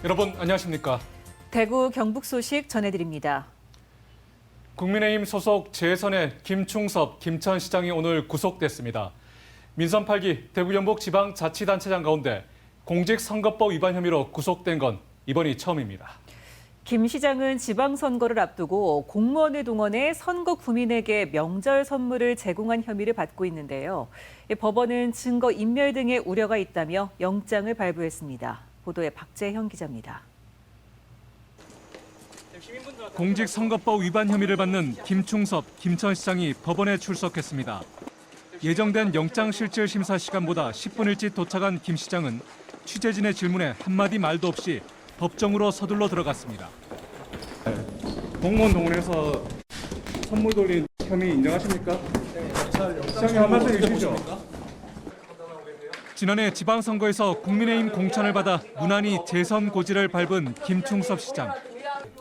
여러분 안녕하십니까? 대구 경북 소식 전해드립니다. 국민의힘 소속 재선의 김충섭 김천시장이 오늘 구속됐습니다. 민선 8기 대구 경북 지방자치단체장 가운데 공직선거법 위반 혐의로 구속된 건 이번이 처음입니다. 김 시장은 지방선거를 앞두고 공무원을 동원해 선거 구민에게 명절 선물을 제공한 혐의를 받고 있는데요. 법원은 증거 인멸 등의 우려가 있다며 영장을 발부했습니다. 보도에 박재형 기자입니다. 공직선거법 위반 혐의를 받는 김충섭 김천시장이 법원에 출석했습니다. 예정된 영장실질 심사 시간보다 10분 일찍 도착한 김 시장은 취재진의 질문에 한마디 말도 없이 법정으로 서둘러 들어갔습니다. 공무원 동원해서 선물 돌린 혐의 인정하십니까? 시장님 한 말씀 해주시죠. 지난해 지방선거에서 국민의힘 공천을 받아 무난히 재선 고지를 밟은 김충섭 시장.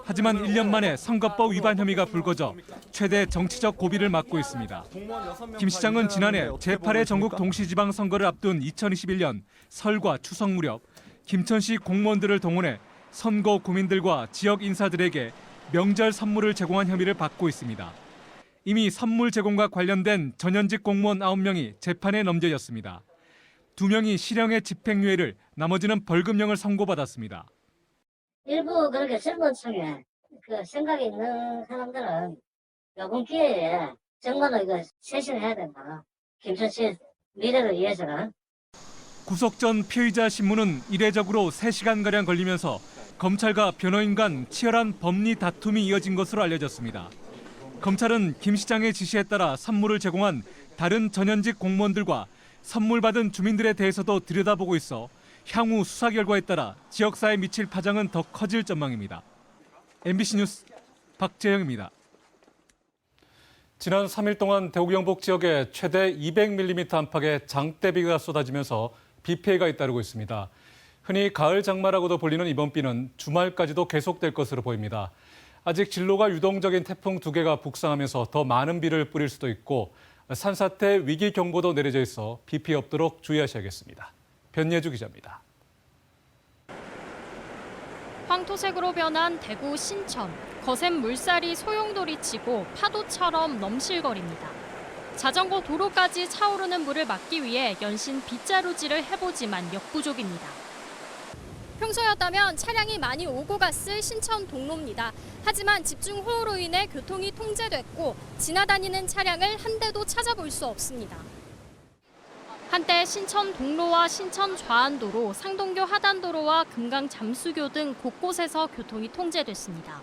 하지만 1년 만에 선거법 위반 혐의가 불거져 최대 정치적 고비를 맞고 있습니다. 김 시장은 지난해 제8회 전국 동시지방선거를 앞둔 2021년 설과 추석 무렵 김천시 공무원들을 동원해 선거 구민들과 지역 인사들에게 명절 선물을 제공한 혐의를 받고 있습니다. 이미 선물 제공과 관련된 전현직 공무원 9명이 재판에 넘겨졌습니다. 2명이 실형의 집행유예를, 나머지는 벌금형을 선고받았습니다. 일부 그렇게 선거청에 그 생각이 있는 사람들은 이번 기회에 정말로 이거 쇄신을 해야 된다. 김천시 미래를 위해서는. 구속 전 피의자 신문은 이례적으로 3시간가량 걸리면서 검찰과 변호인 간 치열한 법리 다툼이 이어진 것으로 알려졌습니다. 검찰은 김 시장의 지시에 따라 선물을 제공한 다른 전현직 공무원들과 선물 받은 주민들에 대해서도 들여다보고 있어 향후 수사 결과에 따라 지역사회에 미칠 파장은 더 커질 전망입니다. MBC 뉴스 박재영입니다. 지난 3일 동안 대구 경북 지역에 최대 200mm 안팎의 장대비가 쏟아지면서 비 피해가 잇따르고 있습니다. 흔히 가을 장마라고도 불리는 이번 비는 주말까지도 계속될 것으로 보입니다. 아직 진로가 유동적인 태풍 2개가 북상하면서 더 많은 비를 뿌릴 수도 있고 산사태 위기 경보도 내려져 있어 비 피해 없도록 주의하셔야겠습니다. 변예주 기자입니다. 황토색으로 변한 대구 신천. 거센 물살이 소용돌이 치고 파도처럼 넘실거립니다. 자전거 도로까지 차오르는 물을 막기 위해 연신 빗자루질을 해보지만 역부족입니다. 평소였다면 차량이 많이 오고 갔을 신천 동로입니다. 하지만 집중호우로 인해 교통이 통제됐고 지나다니는 차량을 한 대도 찾아볼 수 없습니다. 한때 신천 동로와 신천 좌안도로, 상동교 하단도로와 금강 잠수교 등 곳곳에서 교통이 통제됐습니다.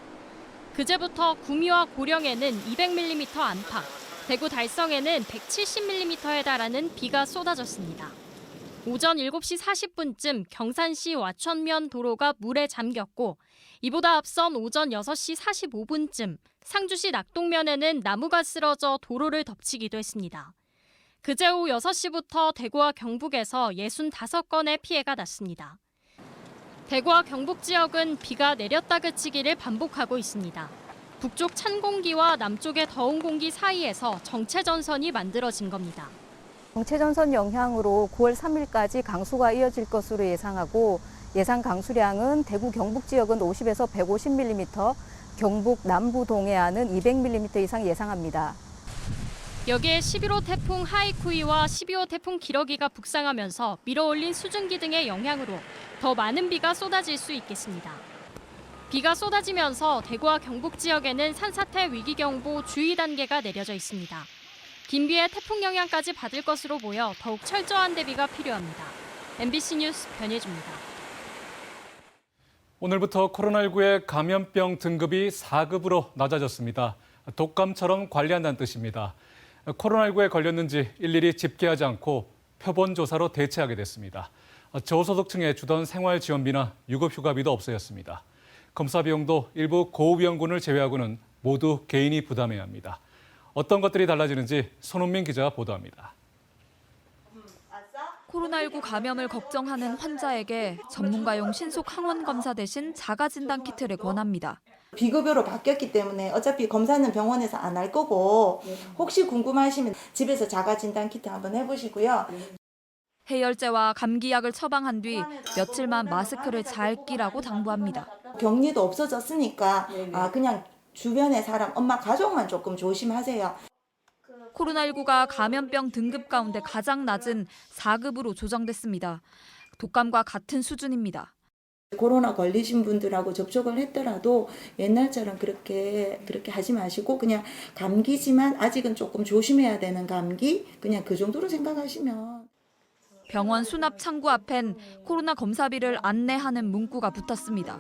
그제부터 구미와 고령에는 200mm 안팎, 대구 달성에는 170mm에 달하는 비가 쏟아졌습니다. 오전 7시 40분쯤 경산시 와천면 도로가 물에 잠겼고 이보다 앞선 오전 6시 45분쯤 상주시 낙동면에는 나무가 쓰러져 도로를 덮치기도 했습니다. 그제 오후 6시부터 대구와 경북에서 65건의 피해가 났습니다. 대구와 경북 지역은 비가 내렸다 그치기를 반복하고 있습니다. 북쪽 찬 공기와 남쪽의 더운 공기 사이에서 정체전선이 만들어진 겁니다. 정체전선 영향으로 9월 3일까지 강수가 이어질 것으로 예상하고 예상 강수량은 대구 경북 지역은 50에서 150mm, 경북 남부 동해안은 200mm 이상 예상합니다. 여기에 11호 태풍 하이쿠이와 12호 태풍 기러기가 북상하면서 밀어올린 수증기 등의 영향으로 더 많은 비가 쏟아질 수 있겠습니다. 비가 쏟아지면서 대구와 경북 지역에는 산사태 위기경보 주의 단계가 내려져 있습니다. 긴 비에 태풍 영향까지 받을 것으로 보여 더욱 철저한 대비가 필요합니다. MBC 뉴스 변예주입니다. 오늘부터 코로나19의 감염병 등급이 4급으로 낮아졌습니다. 독감처럼 관리한다는 뜻입니다. 코로나19에 걸렸는지 일일이 집계하지 않고 표본 조사로 대체하게 됐습니다. 저소득층에 주던 생활지원비나 유급휴가비도 없어졌습니다. 검사 비용도 일부 고위험군을 제외하고는 모두 개인이 부담해야 합니다. 어떤 것들이 달라지는지 손은민 기자가 보도합니다. 코로나19 감염을 걱정하는 환자에게 전문가용 신속 항원 검사 대신 자가 진단 키트를 권합니다. 비급여로 바뀌었기 때문에 어차피 검사는 병원에서 안 할 거고 혹시 궁금하시면 집에서 자가 진단 키트 한번 해보시고요. 해열제와 감기약을 처방한 뒤 며칠만 마스크를 잘 끼라고 당부합니다. 격리도 없어졌으니까 그냥 주변의 사람, 엄마 가족만 조금 조심하세요. 코로나19가 감염병 등급 가운데 가장 낮은 4급으로 조정됐습니다. 독감과 같은 수준입니다. 코로나 걸리신 분들하고 접촉을 했더라도 옛날처럼 그렇게 하지 마시고 그냥 감기지만 아직은 조금 조심해야 되는 감기, 그냥 그 정도로 생각하시면. 병원 수납 창구 앞엔 코로나 검사비를 안내하는 문구가 붙었습니다.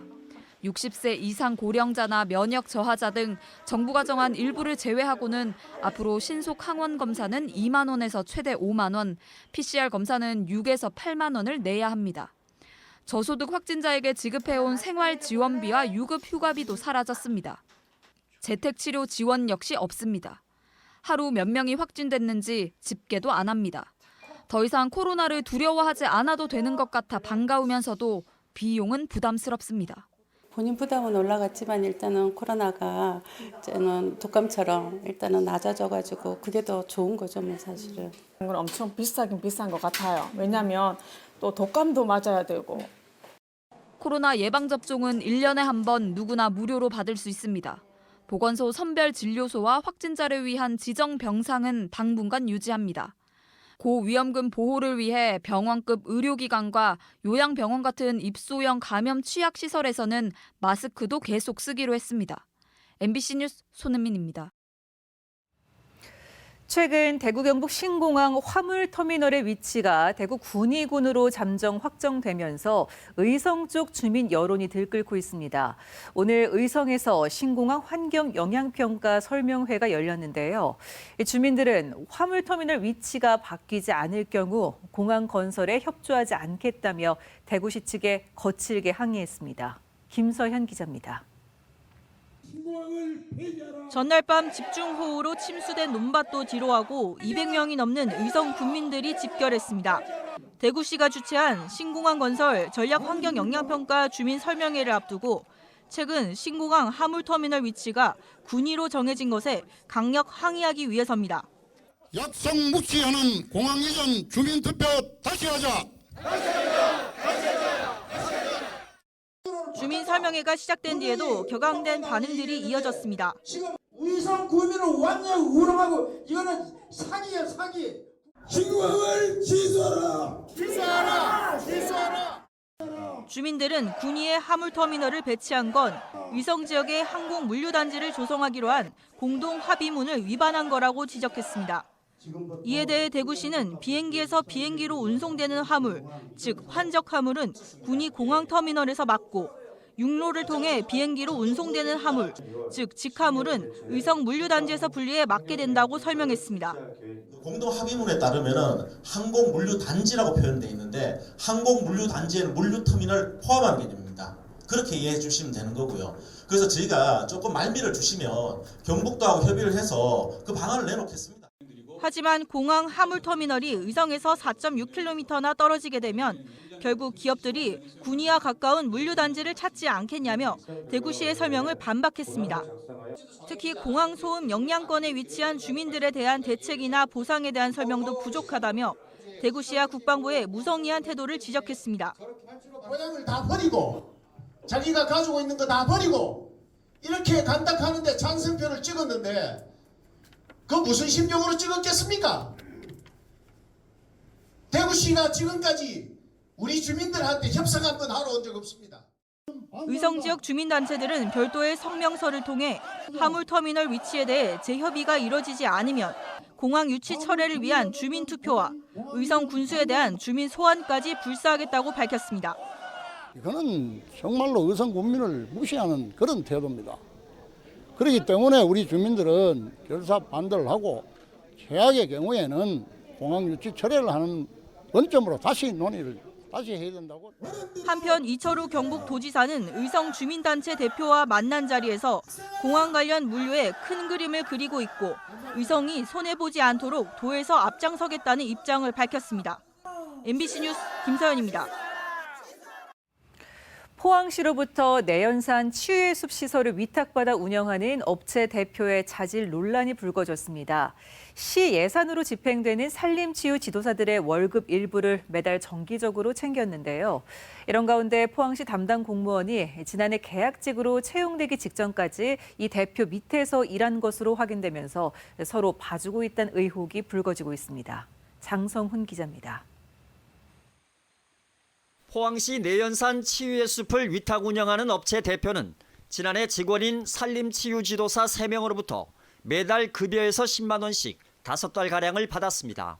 60세 이상 고령자나 면역 저하자 등 정부가 정한 일부를 제외하고는 앞으로 신속 항원 검사는 2만 원에서 최대 5만 원, PCR 검사는 6에서 8만 원을 내야 합니다. 저소득 확진자에게 지급해온 생활지원비와 유급 휴가비도 사라졌습니다. 재택치료 지원 역시 없습니다. 하루 몇 명이 확진됐는지 집계도 안 합니다. 더 이상 코로나를 두려워하지 않아도 되는 것 같아 반가우면서도 비용은 부담스럽습니다. 본인 부담은 올라갔지만 일단은 코로나가 저는 독감처럼 일단은 낮아져가지고 그게 더 좋은 거죠, 뭐 사실은. 이건 엄청 비싸긴 비싼 것 같아요. 왜냐하면 또 독감도 맞아야 되고. 코로나 예방접종은 1년에 한 번 누구나 무료로 받을 수 있습니다. 보건소 선별진료소와 확진자를 위한 지정 병상은 당분간 유지합니다. 고위험군 보호를 위해 병원급 의료기관과 요양병원 같은 입소형 감염 취약시설에서는 마스크도 계속 쓰기로 했습니다. MBC 뉴스 손은민입니다. 최근 대구 경북 신공항 화물터미널의 위치가 대구 군위군으로 잠정 확정되면서 의성 쪽 주민 여론이 들끓고 있습니다. 오늘 의성에서 신공항 환경 영향평가 설명회가 열렸는데요. 주민들은 화물터미널 위치가 바뀌지 않을 경우 공항 건설에 협조하지 않겠다며 대구시 측에 거칠게 항의했습니다. 김서현 기자입니다. 전날 밤 집중호우로 침수된 논밭도 뒤로하고 200명이 넘는 의성 군민들이 집결했습니다. 대구시가 주최한 신공항 건설 전략환경영향평가 주민 설명회를 앞두고 최근 신공항 화물터미널 위치가 군위로 정해진 것에 강력 항의하기 위해서입니다. 약속 묵시하는 공항 이전 주민투표 다시 하자. 주민 설명회가 시작된 뒤에도 격앙된 반응들이 이어졌습니다. 지금 의성 구민을 완전히 우롱하고 이거는 사기예요, 사기. 신공항을 취소하라. 취소하라. 취소하라. 주민들은 군위에 화물터미널을 배치한 건 의성 지역의 항공 물류단지를 조성하기로 한 공동 합의문을 위반한 거라고 지적했습니다. 이에 대해 대구시는 비행기에서 비행기로 운송되는 화물, 즉 환적 화물은 군위 공항터미널에서 막고 육로를 통해 비행기로 운송되는 화물, 즉 직화물은 의성 물류단지에서 분리해 막게 된다고 설명했습니다. 공동 합의문에 따르면 항공 물류단지라고 표현되어 있는데 항공 물류단지에는 물류터미널 포함한 개념입니다. 그렇게 이해해 주시면 되는 거고요. 그래서 저희가 조금 말미를 주시면 경북도하고 협의를 해서 그 방안을 내놓겠습니다. 하지만 공항 화물터미널이 의성에서 4.6km나 떨어지게 되면 결국 기업들이 군위와 가까운 물류단지를 찾지 않겠냐며 대구시의 설명을 반박했습니다. 특히 공항 소음 영향권에 위치한 주민들에 대한 대책이나 보상에 대한 설명도 부족하다며 대구시와 국방부의 무성의한 태도를 지적했습니다. 고향을 다 버리고 자기가 가지고 있는 거 다 버리고 이렇게 간다하는데 찬성표를 찍었는데 그 무슨 심정으로 찍었겠습니까? 대구시가 지금까지 우리 주민들한테 협상 한번 하러 온 적 없습니다. 의성 지역 주민단체들은 별도의 성명서를 통해 화물터미널 위치에 대해 재협의가 이뤄지지 않으면 공항 유치 철회를 위한 주민투표와 의성 군수에 대한 주민 소환까지 불사하겠다고 밝혔습니다. 이거는 정말로 의성 군민을 무시하는 그런 태도입니다. 그렇기 때문에 우리 주민들은 결사 반대를 하고 최악의 경우에는 공항 유치 철회를 하는 원점으로 다시 논의를 해야 된다고. 한편 이철우 경북도지사는 의성 주민단체 대표와 만난 자리에서 공항 관련 물류에 큰 그림을 그리고 있고 의성이 손해보지 않도록 도에서 앞장서겠다는 입장을 밝혔습니다. MBC 뉴스 김서연입니다. 포항시로부터 내연산 치유의 숲 시설을 위탁받아 운영하는 업체 대표의 자질 논란이 불거졌습니다. 시 예산으로 집행되는 산림치유 지도사들의 월급 일부를 매달 정기적으로 챙겼는데요. 이런 가운데 포항시 담당 공무원이 지난해 계약직으로 채용되기 직전까지 이 대표 밑에서 일한 것으로 확인되면서 서로 봐주고 있다는 의혹이 불거지고 있습니다. 장성훈 기자입니다. 포항시 내연산 치유의 숲을 위탁 운영하는 업체 대표는 지난해 직원인 산림치유지도사 3명으로부터 매달 급여에서 10만 원씩 5달가량을 받았습니다.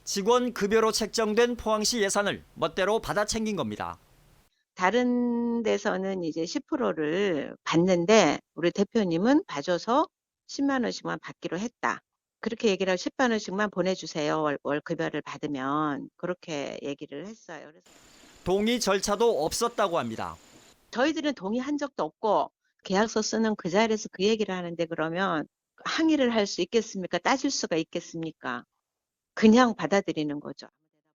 직원 급여로 책정된 포항시 예산을 멋대로 받아 챙긴 겁니다. 다른 데서는 이제 10%를 받는데 우리 대표님은 봐줘서 10만 원씩만 받기로 했다. 그렇게 얘기를 하고 10만 원씩만 보내주세요. 월 급여를 받으면 그렇게 얘기를 했어요. 동의 절차도 없었다고 합니다. 저희들은 동의한 적도 없고 계약서 쓰는 그 자리에서 그 얘기를 하는데 그러면 항의를 할 수 있겠습니까? 따질 수가 있겠습니까? 그냥 받아들이는 거죠.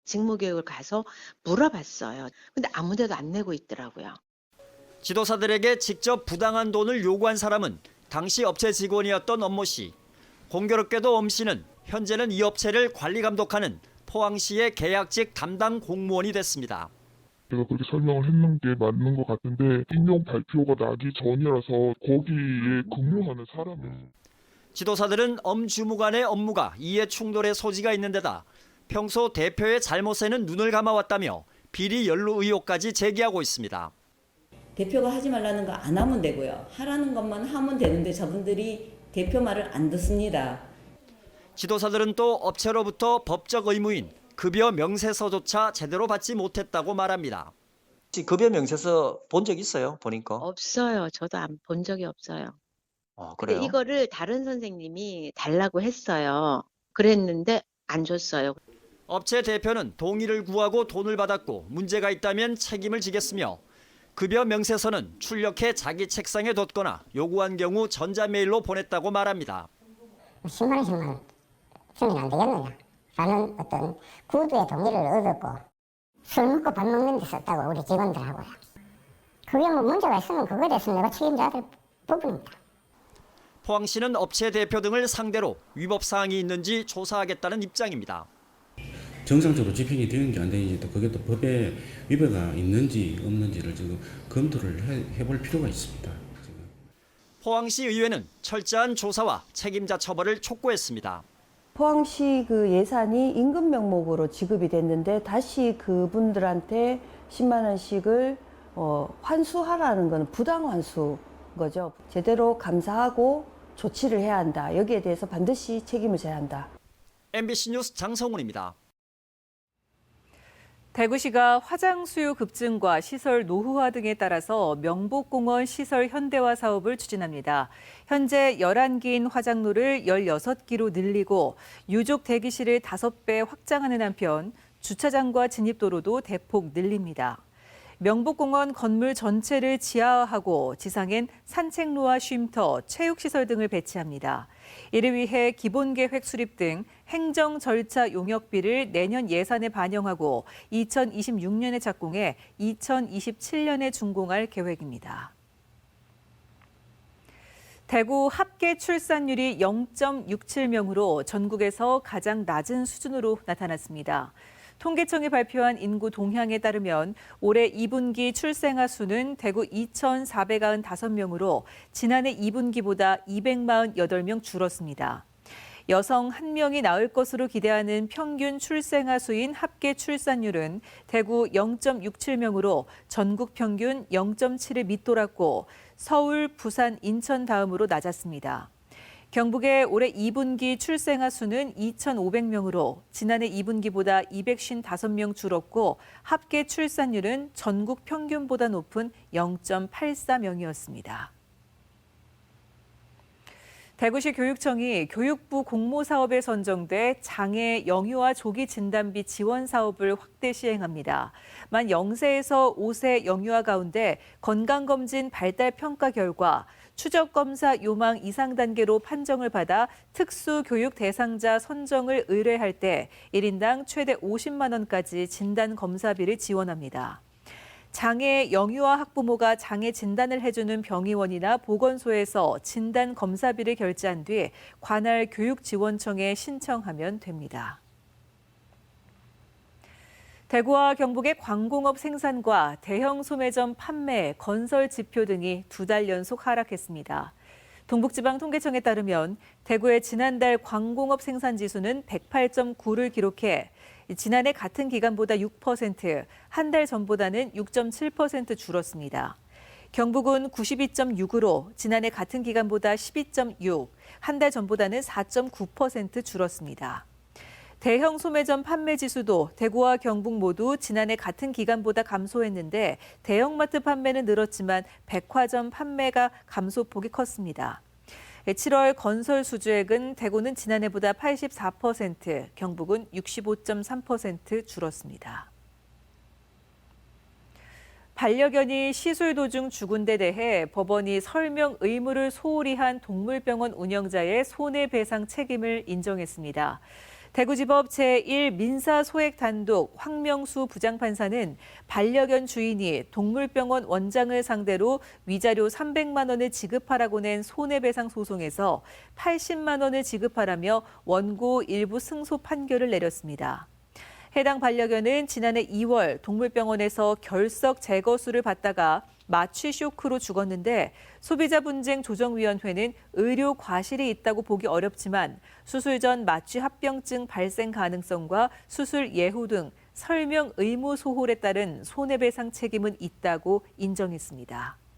직무교육을 가서 물어봤어요. 근데 아무 데도 안 내고 있더라고요. 지도사들에게 직접 부당한 돈을 요구한 사람은 당시 업체 직원이었던 엄모 씨. 공교롭게도 엄 씨는 현재는 이 업체를 관리 감독하는 포항시의 계약직 담당 공무원이 됐습니다. 제가 그렇게 설명을 했는 게 맞는 것 같은데 임용 발표가 나기 전이라서 거기에 근무하는 사람이 지도사들은 엄 주무관의 업무가 이해 충돌의 소지가 있는 데다 평소 대표의 잘못에는 눈을 감아왔다며 비리 연루 의혹까지 제기하고 있습니다. 대표가 하지 말라는 거 안 하면 되고요. 하라는 것만 하면 되는데 저분들이 대표 말을 안 듣습니다. 지도사들은 또 업체로부터 법적 의무인 급여 명세서조차 제대로 받지 못했다고 말합니다. 혹시 급여 명세서 본 적 있어요? 보니까? 없어요. 저도 본 적이 없어요. 그래요? 근데 이거를 다른 선생님이 달라고 했어요. 그랬는데 안 줬어요. 업체 대표는 동의를 구하고 돈을 받았고 문제가 있다면 책임을 지겠으며 급여 명세서는 출력해 자기 책상에 뒀거나 요구한 경우 전자메일로 보냈다고 말합니다. 10만 원씩만 주면 안 되겠느냐 라는 어떤 구두의 동의를 얻었고 술 먹고 밥 먹는 데 썼다고 우리 직원들하고요. 그게 뭐 문제가 있으면 그거에 대해서 내가 책임져야 될 부분입니다. 포항시는 업체 대표 등을 상대로 위법 사항이 있는지 조사하겠다는 입장입니다. 정상적으로 집행이 되는지 안 되는지 또 그게 또 법에 위배가 있는지 없는지를 지금 검토를 해볼 필요가 있습니다. 지금. 포항시 의회는 철저한 조사와 책임자 처벌을 촉구했습니다. 포항시 그 예산이 임금 명목으로 지급이 됐는데 다시 그분들한테 10만 원씩을 환수하라는 건 부당 환수인 거죠. 제대로 감사하고 조치를 해야 한다. 여기에 대해서 반드시 책임을 져야 한다. MBC 뉴스 장성훈입니다. 대구시가 화장 수요 급증과 시설 노후화 등에 따라서 명복공원 시설 현대화 사업을 추진합니다. 현재 11기인 화장로를 16기로 늘리고 유족 대기실을 5배 확장하는 한편 주차장과 진입도로도 대폭 늘립니다. 명복공원 건물 전체를 지하화하고 지상엔 산책로와 쉼터, 체육시설 등을 배치합니다. 이를 위해 기본계획 수립 등 행정 절차 용역비를 내년 예산에 반영하고 2026년에 착공해 2027년에 준공할 계획입니다. 대구 합계 출산율이 0.67명으로 전국에서 가장 낮은 수준으로 나타났습니다. 통계청이 발표한 인구 동향에 따르면 올해 2분기 출생아 수는 대구 2,495명으로 지난해 2분기보다 248명 줄었습니다. 여성 1명이 낳을 것으로 기대하는 평균 출생아 수인 합계 출산율은 대구 0.67명으로 전국 평균 0.7을 밑돌았고 서울, 부산, 인천 다음으로 낮았습니다. 경북의 올해 2분기 출생아 수는 2,500명으로 지난해 2분기보다 255명 줄었고 합계 출산율은 전국 평균보다 높은 0.84명이었습니다. 대구시 교육청이 교육부 공모사업에 선정돼 장애 영유아 조기 진단비 지원 사업을 확대 시행합니다. 만 0세에서 5세 영유아 가운데 건강검진 발달평가 결과 추적검사 요망 이상 단계로 판정을 받아 특수교육 대상자 선정을 의뢰할 때 1인당 최대 50만 원까지 진단검사비를 지원합니다. 장애 영유아 학부모가 장애 진단을 해주는 병의원이나 보건소에서 진단 검사비를 결제한 뒤 관할 교육지원청에 신청하면 됩니다. 대구와 경북의 광공업 생산과 대형 소매점 판매, 건설 지표 등이 2달 연속 하락했습니다. 동북지방통계청에 따르면 대구의 지난달 광공업 생산 지수는 108.9를 기록해 지난해 같은 기간보다 6%, 한 달 전보다는 6.7% 줄었습니다. 경북은 92.6으로 지난해 같은 기간보다 12.6, 한 달 전보다는 4.9% 줄었습니다. 대형 소매점 판매 지수도 대구와 경북 모두 지난해 같은 기간보다 감소했는데 대형마트 판매는 늘었지만 백화점 판매가 감소폭이 컸습니다. 7월 건설 수주액은 대구는 지난해보다 84%, 경북은 65.3% 줄었습니다. 반려견이 시술 도중 죽은 데 대해 법원이 설명 의무를 소홀히 한 동물병원 운영자의 손해배상 책임을 인정했습니다. 대구지법 제1민사소액단독 황명수 부장판사는 반려견 주인이 동물병원 원장을 상대로 위자료 300만 원을 지급하라고 낸 손해배상 소송에서 80만 원을 지급하라며 원고 일부 승소 판결을 내렸습니다. 해당 반려견은 지난해 2월 동물병원에서 결석 제거수를 받다가 마취 쇼크로 죽었는데 소비자분쟁조정위원회는 의료 과실이 있다고 보기 어렵지만 수술 전 마취 합병증 발생 가능성과 수술 예후 등 설명 의무 소홀에 따른 손해배상 책임은 있다고 인정했습니다.